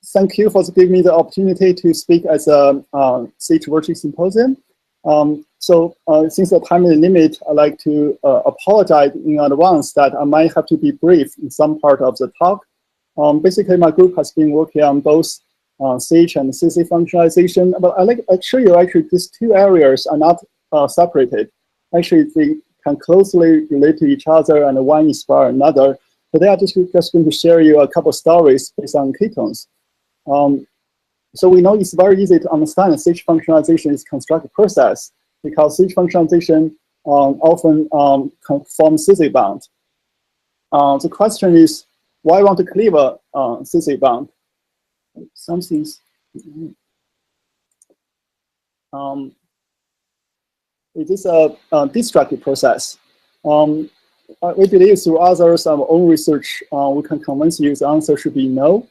thank you for giving me the opportunity to speak at the CH Virtual Symposium. Since the time limit, I'd like to apologize in advance that I might have to be brief in some part of the talk. Basically, my group has been working on both CH and CC functionalization, but I'd like to show you actually these two areas are not separated. Actually, they can closely relate to each other and one inspire another. Today, I'm just going to share you a couple stories based on ketones. So we know it's very easy to understand that CH functionalization is a constructed process because CH functionalization often forms CC bond. The question is, why want to cleave a CC bond? Something's it is a destructive process. We believe through others and our own research, we can convince you the answer should be no.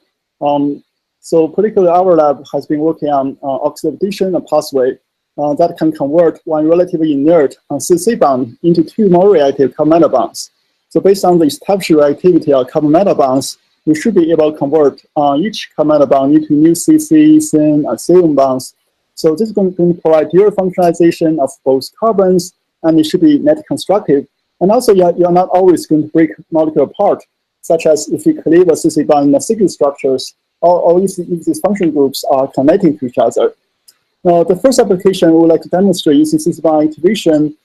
So particularly our lab has been working on oxidation pathway that can convert one relatively inert CC bond into two more reactive carbon metal bonds. So based on the established reactivity of carbon metal bonds, we should be able to convert each carbon metal bond into new CC, SYN, and serum bonds. So this is going to provide dual functionalization of both carbons, and it should be net constructive. And also, you're not always going to break molecule apart, such as if you cleave a CC bond in the cyclic structures, or if these function groups are connecting to each other. Now, the first application we would like to demonstrate using CC bond activation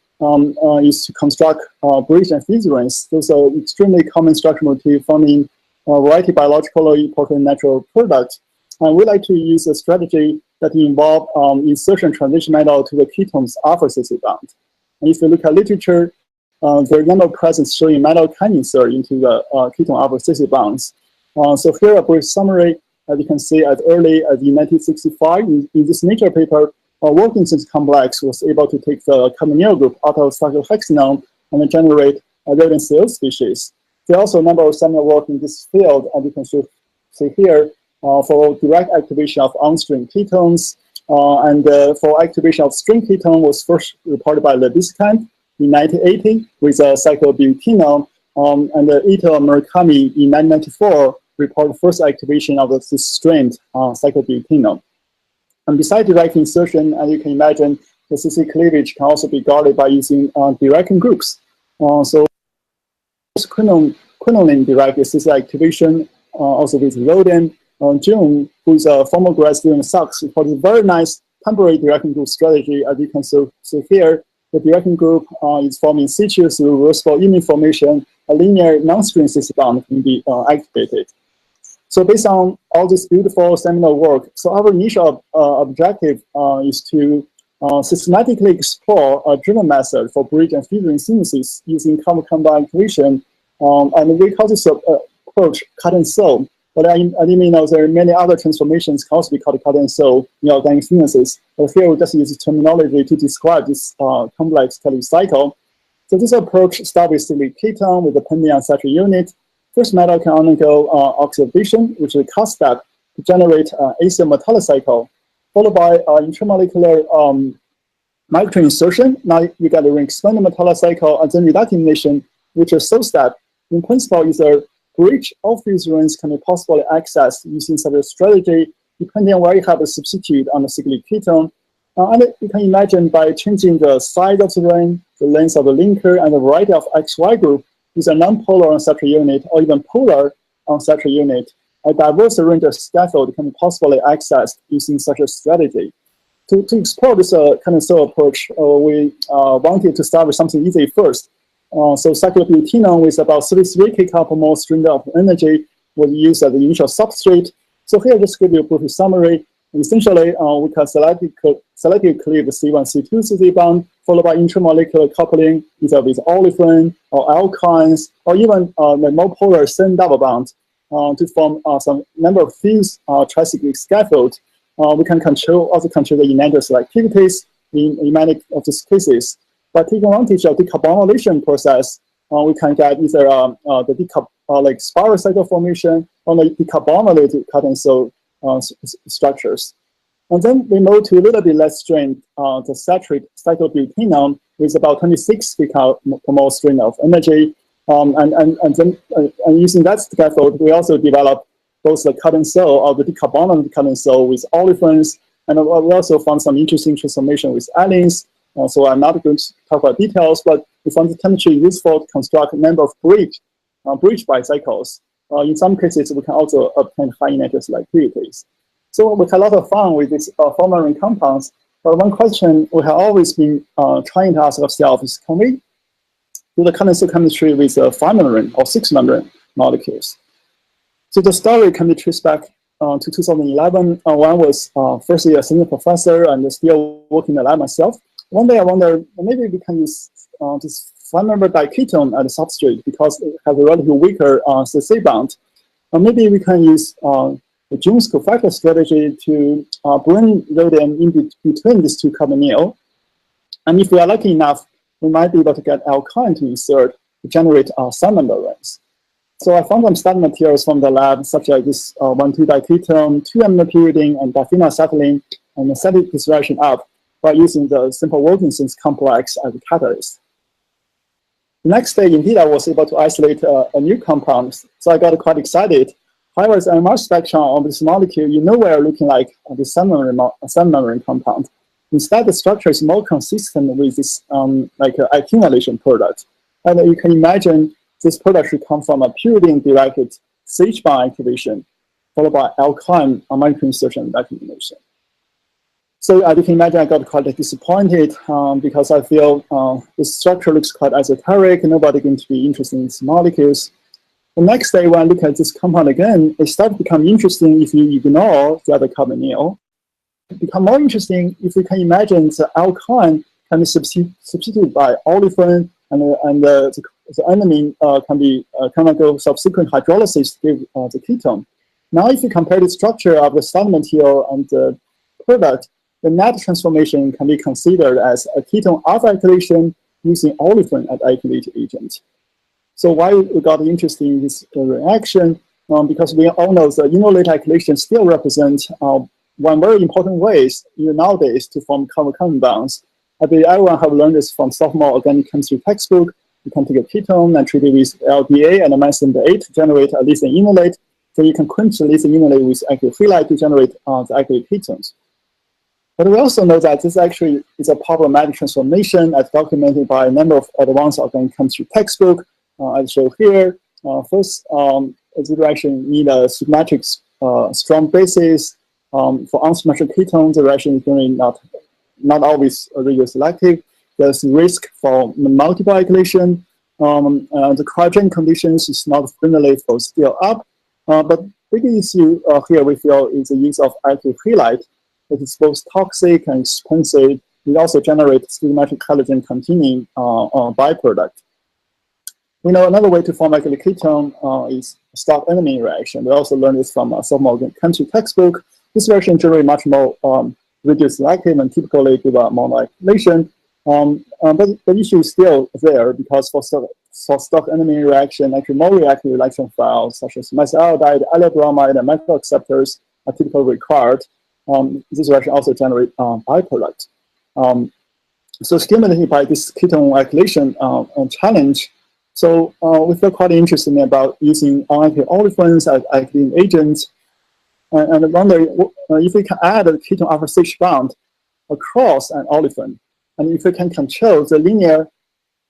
is to construct bridge and fused rings. Those are extremely common structural motifs found in a variety of biologically important natural products. And we like to use a strategy that involves insertion transition metal to the ketones alpha CC bond. And if you look at literature, there are a number of presents showing metal can insert into the ketone alpha CC bonds. So here a brief summary. As you can see, as early as in 1965, in this Nature paper, Wilkinson's complex was able to take the carbonyl group out of cyclohexanone and generate a rodent cell species. There are also a number of seminal work in this field, as you can see here, for direct activation of on-string ketones. And for activation of string ketone was first reported by Lebiscant in 1980 with cyclobutanol, and Ito Murakami in 1994 reported first activation of this strained cyclobutanol. And besides direct insertion, as you can imagine, the CC cleavage can also be guarded by using direct groups. So quinoline direct CC activation, also with Roden. June, who is a former grad student at SUCS, reported a very nice temporary directing group strategy. As you can see here, the directing group is forming situ through reversible imine formation. A linear non-string CC bond can be activated. So based on all this beautiful seminal work, so our initial objective is to systematically explore a driven method for bridge and fusion synthesis using carbon-carbon activation. And we call this approach cut and sew. But I didn't know there are many other transformations can also be called cut and sew in organic synthesis. But here we just use terminology to describe this complex catalytic cycle. So this approach starts with the ketone with the pending unsaturated unit. First metal can undergo oxidation, which is a cut step to generate acyl metallic cycle, followed by intramolecular microtrain insertion. Now you get a ring expanded metallic cycle, and then reductination, which is sew step. In principle, is a bridge of these rings can be possibly accessed using such a strategy, depending on where you have a substitute on the cyclic ketone. And you can imagine by changing the size of the ring, the length of the linker, and the variety of XY group with a non-polar unsaturated unit or even polar unsaturated unit, a diverse range of scaffold can be possibly accessed using such a strategy. To explore this kind of sew approach, we wanted to start with something easy first. So cyclobutanol with about 33 kcal/mol strain of energy was used as the initial substrate. So here, just give you a brief summary. Essentially, we can selectively cleave the C1, C2 CC bond, followed by intramolecular coupling either with olefin or alkynes, or even the more polar SYN double bond to form some number of fused tricyclic scaffold. We can also control the enantiomer selectivities in many of these cases. By taking advantage of decarbonylation process, we can get either like spiral cycle formation or the decarbonylated cut and sew structures. And then we move to a little bit less strained, the saturated cyclobutanol with about 26 kcal/mol strain of energy. And using that scaffold, we also develop both the cut and sew or the decarbonate cut and sew with olefins. And we also found some interesting transformation with allynes. So I'm not going to talk about details, but we found the chemistry useful to construct a number of bridge bicycles. In some cases, we can also obtain high energy selectivities. So we had a lot of fun with these formalin compounds. But one question we have always been trying to ask ourselves is, can we do the cut and sew chemistry with 5-membrane or 6-membrane molecules? So the story can be traced back to 2011. One was first year senior professor and still working in the lab myself. One day I wondered, maybe we can use this 5-member diketone as a substrate because it has a relatively weaker CC bond. Maybe we can use the Jones cofactor strategy to bring rhodium in between these two carbonyl. And if we are lucky enough, we might be able to get alkyne to insert to generate some membranes. So I found some starting materials from the lab, such as this 1,2-diketone, 2-aminopyridine, and diphenylacetylene, and set this reaction up by using the simple Wilkinson's complex as a catalyst. The next day, indeed, I was able to isolate a new compound, so I got quite excited. However, the NMR spectrum of this molecule, you know, we're looking like the 7-membrane compound. Instead, the structure is more consistent with this like accumulation product. And you can imagine this product should come from a pyridine-directed CH bond activation, followed by alkyne molecule insertion and accumulation. So as you can imagine, I got quite disappointed because I feel this structure looks quite esoteric, and nobody going to be interested in these molecules. The next day, when I look at this compound again, it started to become interesting if you ignore the other carbonyl. It becomes more interesting if we can imagine the alkyne can be substituted by olefin, and the enamine can undergo subsequent hydrolysis to give the ketone. Now, if you compare the structure of the starting material and the product, the net transformation can be considered as a ketone alpha activation using olefin as activating agent. So why we got interested in this reaction? Because we all know the enolate activation still represents one very important ways nowadays to form carbon-carbon bonds. I believe everyone have learned this from sophomore organic chemistry textbook. You can take a ketone and treat it with LDA and amino 8 to generate a lithium enolate. So you can quench the lithium enolate with active halide to generate the active ketones. But we also know that this actually is a problematic transformation as documented by a number of advanced organic chemistry textbooks. I show here. First, this reaction need a symmetric strong basis. For unsymmetric ketones, the reaction is generally not always radioselective. There's risk for multiple alkylation. The cryogenic conditions is not friendly for scale up. But big issue here we feel is the use of active halide. It is both toxic and expensive. It also generates stigmatic halogen containing byproduct. We know another way to form active ketone is stop enamine reaction. We also learned this from a sophomore organic chemistry textbook. This reaction generally much more radioselective and typically give a monoacylation. But the issue is still there because for stock enamine reaction, actually more reactive electron files such as methyl iodide, allyl bromide, and methyl acceptors are typically required. This reaction also generates byproduct. So stimulated by this ketone acylation challenge, so we feel quite interested about using unactive olefins as activating agents, and wonder if we can add a ketone alpha CH bond across an olefin, and if we can control the linear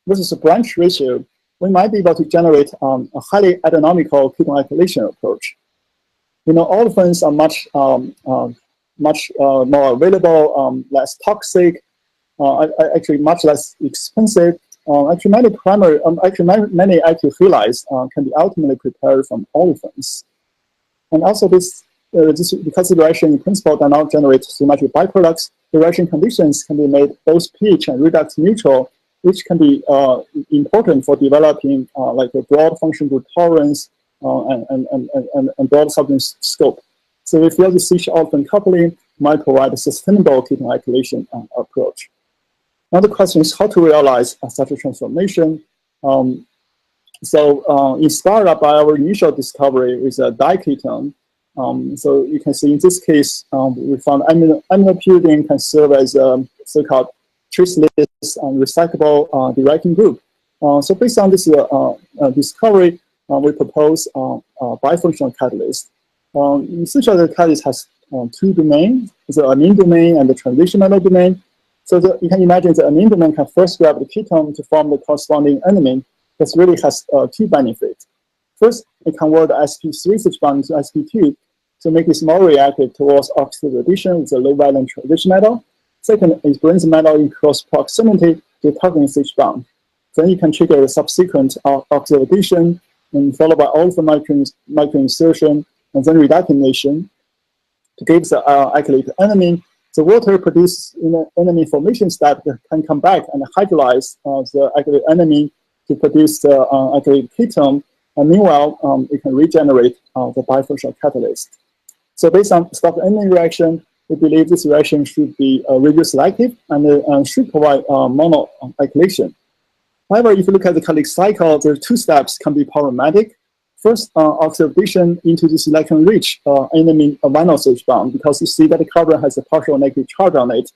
versus branch ratio, we might be able to generate a highly adenomical ketone acylation approach. Olefins are much more available, less toxic, actually much less expensive. Actually, many active halides can be ultimately prepared from olefins. And also because the reaction in principle does not generate symmetric byproducts, the reaction conditions can be made both pH and redox neutral, which can be important for developing like a broad function group tolerance and broad substance scope. So we feel the CH olefin coupling might provide a sustainable ketone acylation approach. Now the question is how to realize such a transformation. Inspired by our initial discovery with a diketone, so you can see in this case, we found aminopyridine can serve as a so-called traceless and recyclable derivative group. So based on this discovery, we propose a bifunctional catalyst. Essentially, the catalyst has two domains: the amine domain and the transition metal domain. So you can imagine the amine domain can first grab the ketone to form the corresponding enamine. This really has two benefits. First, it converts the sp3 switch bond to sp2 to make it more reactive towards oxidative addition with a low valence transition metal. Second, it brings the metal in close proximity to the targeting switch bond. Then you can trigger the subsequent oxidative addition, and followed by olefin microinsertion, and then redetonation to give the alkylate enamine. The water produced in the enamine formation step can come back and hydrolyze the alkylate enamine to produce the alkylate ketone. And meanwhile, it can regenerate the bifunctional catalyst. So based on stop-enamine reaction, we believe this reaction should be radioselective and should provide monoalkylation. However, if you look at the catalytic cycle, there are two steps can be problematic. First, oxidation into this electron-rich enamine vinyl switch bond, because you see that the carbon has a partial negative charge on it,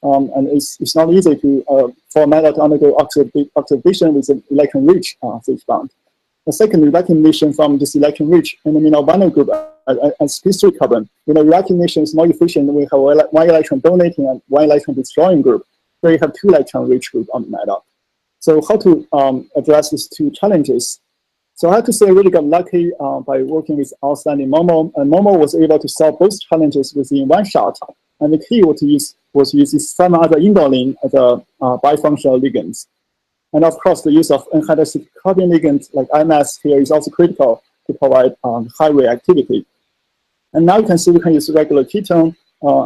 and it's not easy to for a metal to undergo oxidation with an electron-rich switch bond. The second, redetonation from this electron-rich enamine vinyl group as sp3 carbon. Redetonation is more efficient when we have one electron donating and one electron destroying group. So you have two electron-rich groups on the metal. So how to address these two challenges? So I have to say I really got lucky by working with outstanding Momo, and Momo was able to solve both challenges within one shot. And the key was to use these 7 other indolene as a bifunctional ligands. And of course, the use of anhydrous carbon ligands like IMS here is also critical to provide high reactivity. And now you can see we can use regular ketone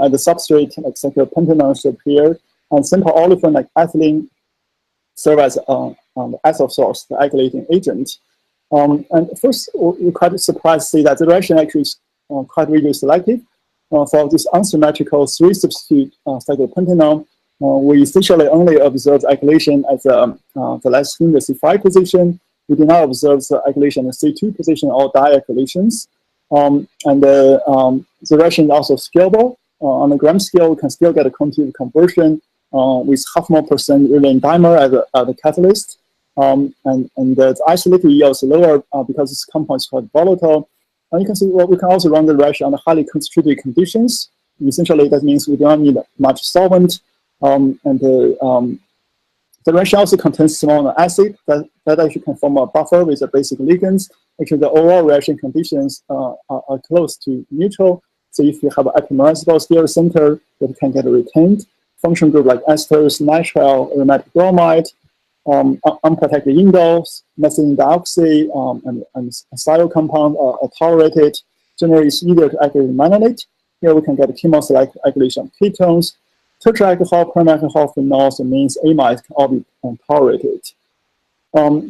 as the substrate, like cyclopentanones here, and simple olefin like ethylene serve as the ethyl source, the alkylating agent. And first, we're quite surprised to see that the reaction actually is quite radioselective. For this unsymmetrical 3-substitute cyclopentanone, we essentially only observe the alkylation at the less than the C5 position. We do not observe the alkylation at the C2 position or dialkylations. And the reaction is also scalable. On the gram scale, we can still get a quantitative conversion with 0.5% urine dimer as the catalyst. And the isolated yield is lower because this compound is quite volatile. And you can see we can also run the reaction under highly concentrated conditions. Essentially, that means we do not need much solvent. And the reaction also contains small acid that actually can form a buffer with the basic ligands. Actually, the overall reaction conditions are close to neutral. So if you have an epimerizable stereocenter that can get retained, function group like esters, nitrile, aromatic bromide, unprotected indoles, methylene dioxide, and silyl compound are tolerated. Generally, it's easier to activate manganate. Here we can get chemoselect activation of ketones. Tertiary alcohol, primary alcohol, phenols, and amines, amides can all be tolerated.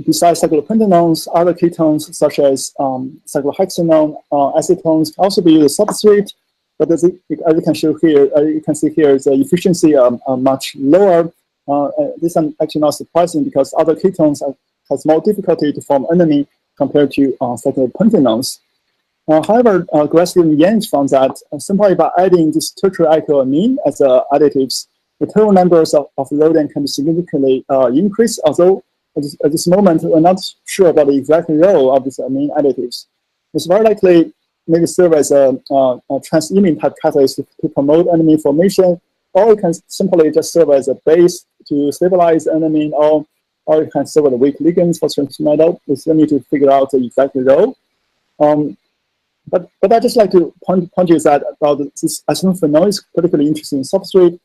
Besides cyclopentanones, other ketones such as cyclohexanone, acetones can also be used as substrate. But as you can show here, you can see here the efficiency are much lower. This is actually not surprising because other ketones has more difficulty to form enamine compared to cyclopentanones. However, Grassley and Yang found that simply by adding this tertiary alkylamine as additives, the total numbers of Rodan can be significantly increased, although at this moment, we're not sure about the exact role of these amine additives. It's very likely maybe serve as a transamine type catalyst to promote enamine formation, or it can simply just serve as a base to stabilize enamine, or it can serve as a weak ligands for transition metal. We still need to figure out the exact role. But I just like to point you that about this acetone phenol is particularly interesting substrate.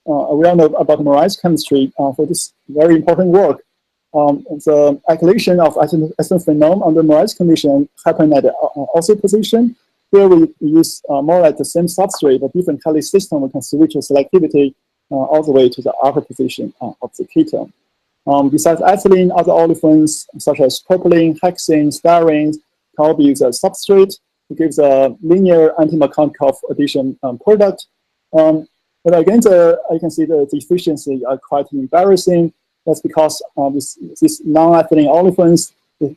We all know about Morais chemistry for this very important work. The alkylation of acetone phenol under Morais condition happen at the opposite position. Here we use more like the same substrate, but different catalyst system. We can switch the selectivity all the way to the upper position of the ketone. Besides ethylene, other olefins such as propylene, hexane, styrene can all be used as substrate. It gives a linear anti-Markov addition product. But again, you can see the efficiency are quite embarrassing. That's because these non-ethylene olefins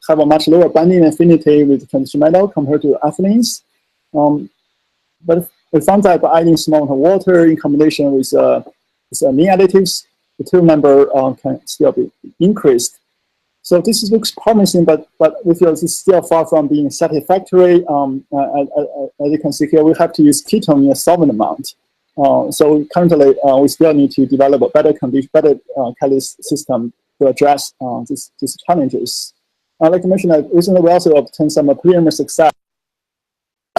have a much lower binding affinity with transition metal compared to ethylenes. But we found that by adding small amount of water in combination with amine additives, the total number can still be increased. So this looks promising, but we feel it's still far from being satisfactory. As you can see here, we have to use ketone in a solvent amount. So currently, we still need to develop a better catalyst system to address these challenges. I'd like to mention that recently we also obtained some preliminary success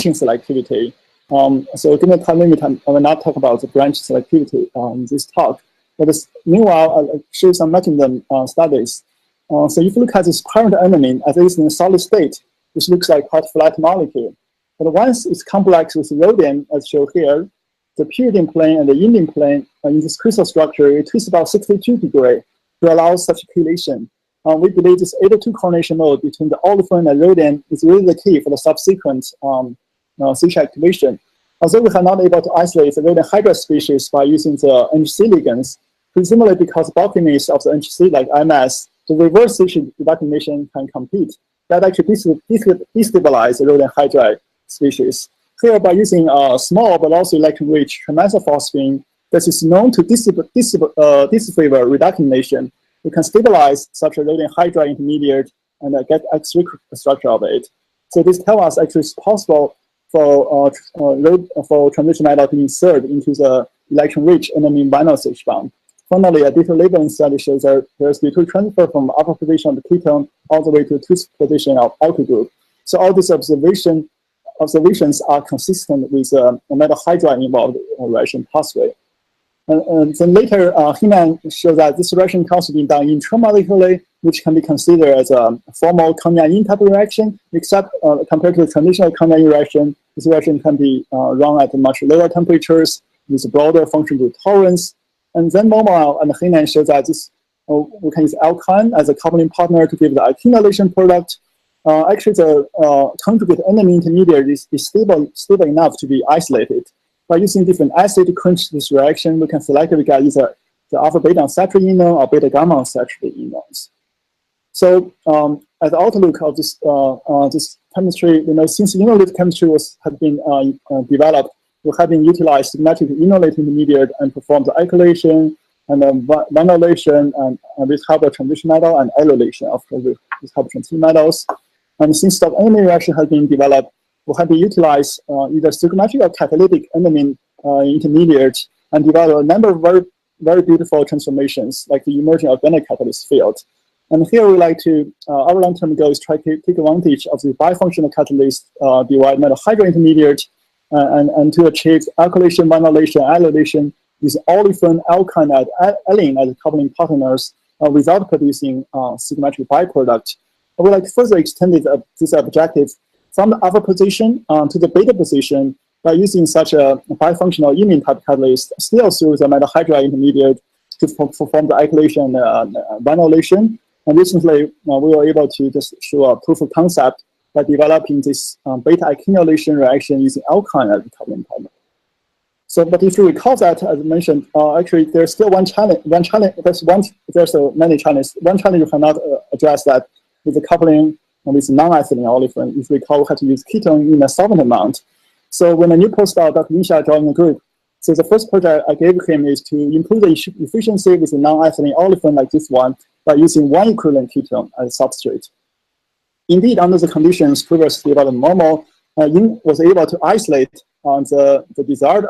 in selectivity. So given the time limit, I will not talk about the branch selectivity in this talk. But meanwhile, I'll show you some mechanism studies. So if you look at this parent adenine, at least in a solid state, this looks like quite a flat molecule. But once it's complex with rhodium, as shown here, the pyridine plane and the indene plane in this crystal structure, it twists about 62 degrees to allow such chelation. We believe this 8-2 coordination mode between the olefin and rhodium is really the key for the subsequent CCHF activation. Although we are not able to isolate the rhodium hydride species by using the NHC ligands, presumably because bulkiness of the NHC like MS, the reverse CCHF recognition can compete. That actually destabilize the rhodium hydride species. Here, by using a small but also electron-rich trimethylphosphine that is known to disfavor recognition, we can stabilize such a rhodium hydride intermediate and get X-ray structure of it. So this tells us actually it's possible for transition metal to insert into the electron-rich enamine vinyl CH bond. Finally, a detailed labeling study shows that there's due transfer from upper position of the ketone all the way to twist position of alkyl group. So all these observations are consistent with a metal hydride involved reaction pathway. And then later, Heman showed that this reaction can also be done intramolecularly, which can be considered as a formal Kanya-in type of reaction, except compared to the traditional Kanya-in reaction, this reaction can be run at much lower temperatures with broader functional group tolerance. And then Momo and Henan showed that this we can use alkyne as a coupling partner to give the alkylation product. Actually, the conjugate enamine intermediate is stable enough to be isolated. By using different acid to quench this reaction, we can selectively get either the alpha beta unsaturated enone or beta gamma unsaturated enones. So, as the outlook of this this chemistry, since enolate chemistry had been developed, we have been utilized symmetric enolate intermediate and performed the alkylation and then vinylation and with hybrid transition metal and allylation of with hybrid transition metals. And since the enamine reaction has been developed, we have been utilized either stoichiometric or catalytic enamine intermediate and develop a number of very beautiful transformations like the emerging organic catalyst field. And here we like to, our long-term goal is try to take advantage of the bifunctional catalyst derived metal hydride intermediate and to achieve alkylation, vinylation, allylation with olefin, alkyne, and allene as coupling partners without producing stoichiometric byproduct. I would like to further extend this objective from the alpha position to the beta position by using such a bifunctional imine type catalyst still through the metal hydride intermediate to perform the alkylation and vinylation. And recently, we were able to just show a proof of concept by developing this beta accumulation reaction using alkyne as a coupling partner. So, but if you recall that, as I mentioned, actually there's still one challenge. There's many challenges. One challenge you cannot address that is the coupling with non-ethylene olefin. If you recall, we had to use ketone in a solvent amount. So when a new postdoc, Dr. Nisha, joined the group, so the first project I gave him is to improve the efficiency with a non-ethylene olefin like this one by using one equivalent ketone as a substrate. Indeed, under the conditions previously developed normal, Yin was able to isolate the desired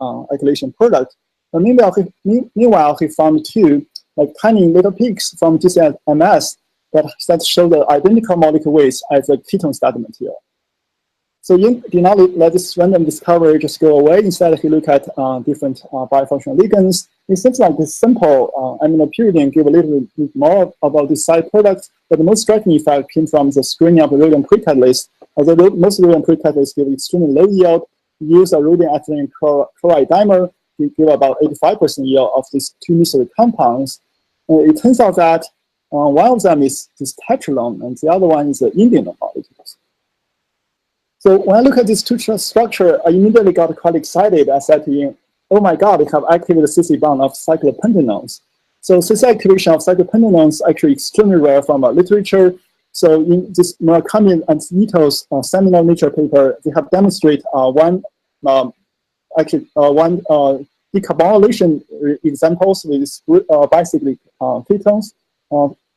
alkylation product. But meanwhile, he found two like tiny little peaks from GCMS that show the identical molecular weights as the ketone starting material. So Yin did not let this random discovery just go away. Instead, he looked at different bifunctional ligands. It seems like this simple aminopyridine give a little bit more about this side product, but the most striking effect came from the screening of the rhodium precatalyst. Although most rhodium precatalysts give extremely low yield, use a rhodium ethylene chloride dimer to give about 85% yield of these two mystery compounds. It turns out that one of them is this tetralone, and the other one is the indene molecules. So when I look at this two structure, I immediately got quite excited. I said to Yin, oh my God, they have activated the CC bond of cyclopentanones. So CC activation of cyclopentanones is actually extremely rare from literature. So in this Murakami and Ito's seminal Nature paper, they have demonstrated one decarbonylation examples with bicyclic ketones.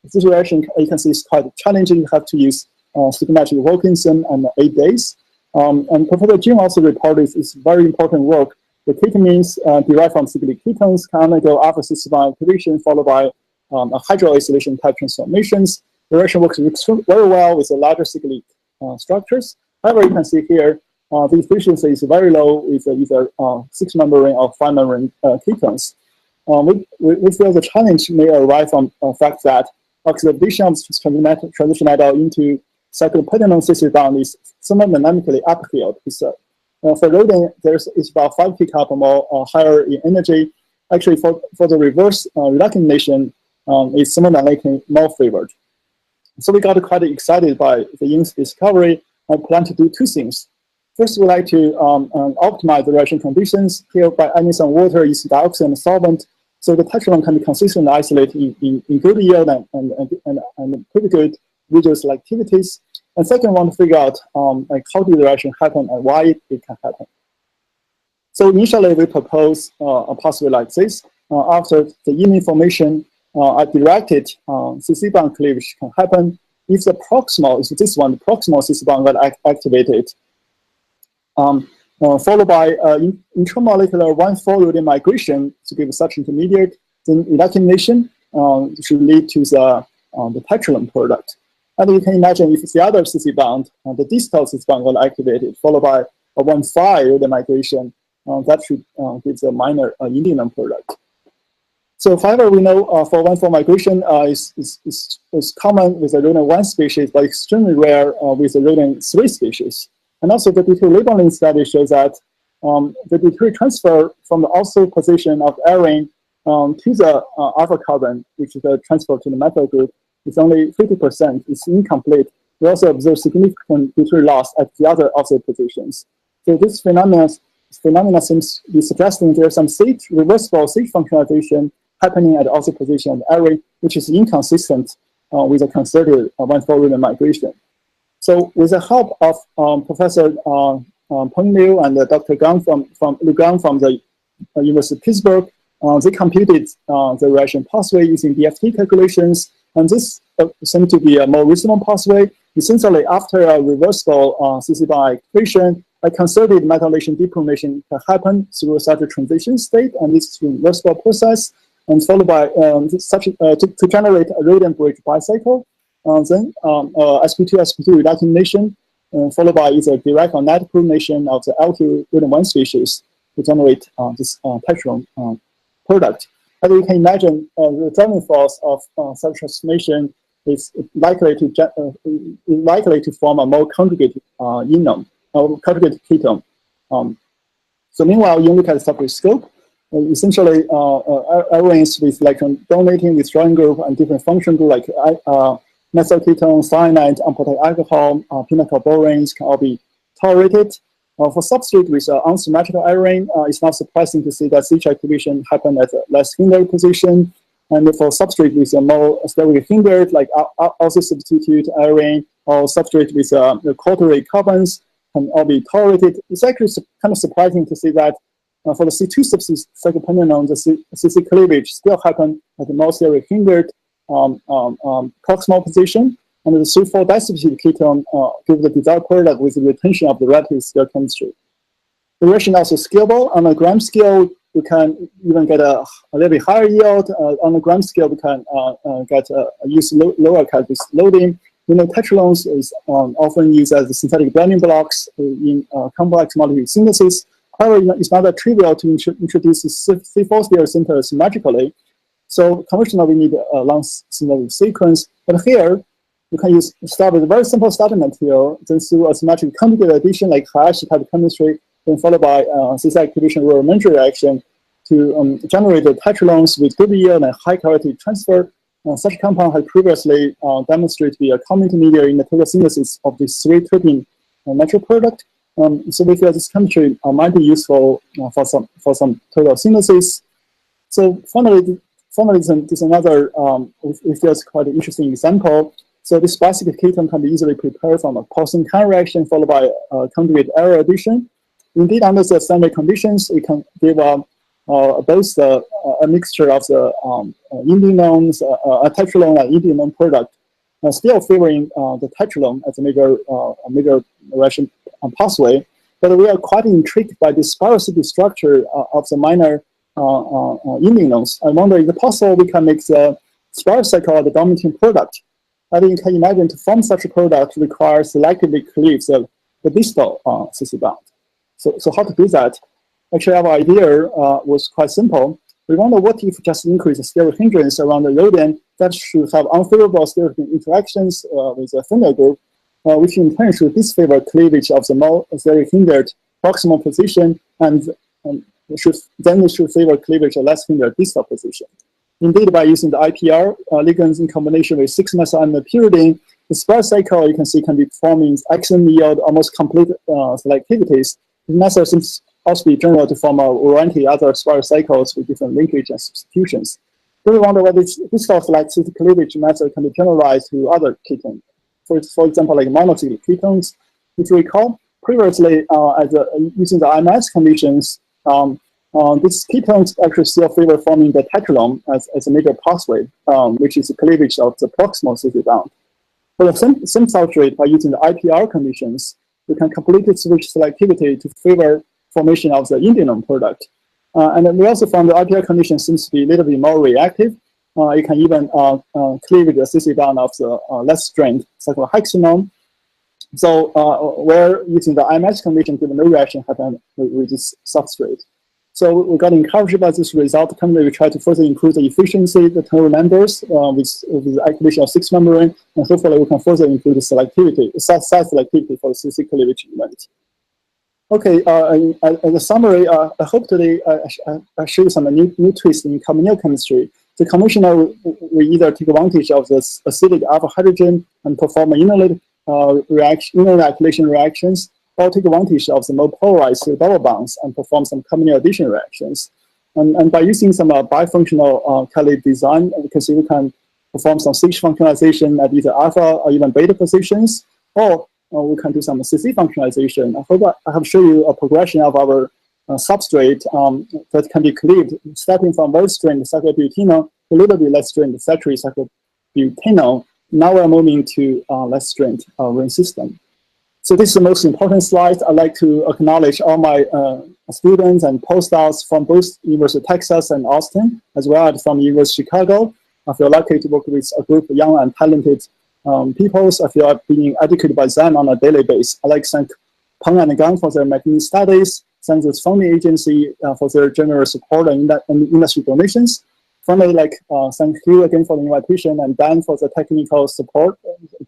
This reaction, you can see, is quite challenging. You have to use stoichiometric Wilkinson and 8 days. And Professor Jing also reported this very important work. The ketamines derived from cyclic ketones can undergo alpha cis1 activation followed by a hydroacylation type transformations. The reaction works very well with the larger cyclic structures. However, you can see here the efficiency is very low with either 6-membrane or 5-membrane ketones. We feel the challenge may arise from the fact that oxidation of transition metal into cyclopentane cis-bond is thermodynamically uphill. For rodin, it's about 5 pK/mol higher in energy. Actually, for the reverse reductination, it's thermodynamically more favored. So we got quite excited by the Ying's discovery and plan to do 2 things. First, we like to optimize the reaction conditions here by adding some water, using dioxide and solvent, so the tetramine can be consistently isolated in good yield and pretty good visual selectivities. And second, we want to figure out like how did the reaction happen and why it can happen. So initially, we propose a pathway like this. After the imine formation, a directed CC-bond cleavage can happen. If the proximal is this one, the proximal CC-bond got activated, followed by intramolecular 1,4-rodin migration to give such intermediate, then reductination should lead to the tetralone product. And you can imagine if the other CC-bond, the distal CC-bond got activated, followed by a 1,5-rodin migration, that should give the minor indinone product. So however, we know for 1,4 migration is common with the rodin 1 species, but extremely rare with the rodin 3 species. And also the D2 labeling study shows that the D2 transfer from the ortho position of arene to the alpha carbon, which is the transfer to the methyl group, is only 50%. It's incomplete. We also observe significant D2 loss at the other ortho positions. So this phenomena seems to be suggesting there's some reversible stage functionalization happening at the ortho position of the array, which is inconsistent with a concerted 1,4-rodin migration. So with the help of Professor Peng Liu and Dr. Lu Gang from the University of Pittsburgh, they computed the reaction pathway using DFT calculations, and this seemed to be a more reasonable pathway. Essentially, after a reversible CC-bond activation, a concerted methylation depromation can happen through such a transition state, and this is a reversible process, and followed by to generate a rodin bridge bicycle. Then sp2 reductination, followed by either direct or net prunation of the L2 rodin 1 species to generate this tetralone product. As you can imagine, the driving force of such transformation is likely to form a more conjugated enone, conjugated ketone. So meanwhile, you look at the subgroup scope. Essentially, arenes with electron donating, withdrawing group, and different function group like methyl ketone, cyanide, unprotected alcohol, pinnacle boranes can all be tolerated. For substrate with unsymmetrical arene, it's not surprising to see that CH activation happened at a less hindered position. And for substrate with a more sterically hindered, like also substitute arene or substrate with the quaternary carbons, can all be tolerated. It's actually kind of surprising to see that for the C2 substance cyclopentane, the CC cleavage still happen at the more sterically hindered proximal position. And the 3,4 disubstituted ketone give the desired product with the retention of the relative stereochemistry. The reaction also scalable. On a gram scale, you can even get a little bit higher yield. On a gram scale, we can use lower catalytic loading. We know tetralones is often used as the synthetic blending blocks in complex molecule synthesis. However, it's not that trivial to introduce C4 stereocenter symmetrically. So conventionally, we need a long synthetic sequence. But here, you can start with a very simple starting material, then through a symmetric conjugate addition like Hayashi type chemistry, then followed by CC activation Rohr-Menger reaction to generate the tetralones with good yield and high quality transfer. Such compound had previously demonstrated to be a common intermediary in the total synthesis of the 3-terpene natural product. So we feel this chemistry might be useful for some total synthesis. So finally, this is another we feel is quite an interesting example. So this bicyclic ketone can be easily prepared from a Paulson-Kahn reaction followed by conjugate error addition. Indeed, under the standard conditions, it can give a both a mixture of the indenones, a tetranone and indenone product, still favoring the tetranone as a major reaction pathway. But we are quite intrigued by the spiral city structure of the minor indenones. I wonder, is it possible we can make the spiral cycle the dominating product? I think you can imagine to form such a product requires selectively cleave the distal CC bond. So how to do that? Actually, our idea was quite simple. We wonder what if just increase the steric hindrance around the rhodin that should have unfavorable steric interactions with the phenyl group, which in turn should disfavor cleavage of the more steric hindered proximal position, and then should favor cleavage of less hindered distal position. Indeed, by using the IPR ligands in combination with 6-methylamidopyridine, the spiral cycle you can see can be performed in excellent yield, almost complete selectivities. The method seems also be general to form a variety of other spiral cycles with different linkage and substitutions. So we wonder whether this sort of selectivity cleavage method can be generalized to other ketones. For example, like monocyclic ketones. If you recall, previously using the IMS conditions, these ketones actually still favor forming the tetranone as a major pathway, which is the cleavage of the proximal CC bond. For the same substrate, by using the IPR conditions, we can completely switch selectivity to favor formation of the indenone product. And then we also found the IPR condition seems to be a little bit more reactive. You can even cleave the CC bond of the less strength cyclohexanone. So where using the IMS condition, given no reaction happen with this substrate. So we got encouraged by this result. Currently, we try to further improve the efficiency of the turnover members with the activation of 6-membrane, and hopefully we can further improve the selectivity, size selectivity for the CC cleavage event. Okay, as a summary, I hope today I show you some new twists in carbonyl chemistry. The conventional, we either take advantage of this acidic alpha hydrogen and perform inert alkylation reactions, or take advantage of the more polarized double bonds and perform some carbonyl addition reactions. And by using some bifunctional catalytic design, we can perform some CH functionalization at either alpha or even beta positions, or we can do some CC functionalization. I hope I have shown you a progression of our substrate that can be cleaved, starting from very strained cyclobutanol to a little bit less strained saturated cyclobutanol. Now we're moving to less strained ring system. So this is the most important slide. I'd like to acknowledge all my students and postdocs from both University of Texas and Austin, as well as from University of Chicago. I feel lucky to work with a group of young and talented people. So I feel I'm being educated by them on a daily basis. I'd like to thank Peng and Gang for their McKinsey studies, thank this funding agency for their generous support and industry donations. Finally, thank you again for the invitation, and Dan for the technical support,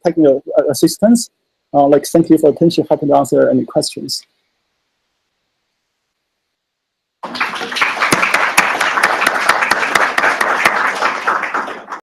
technical assistance. Thank you for attention. Happy to answer any questions.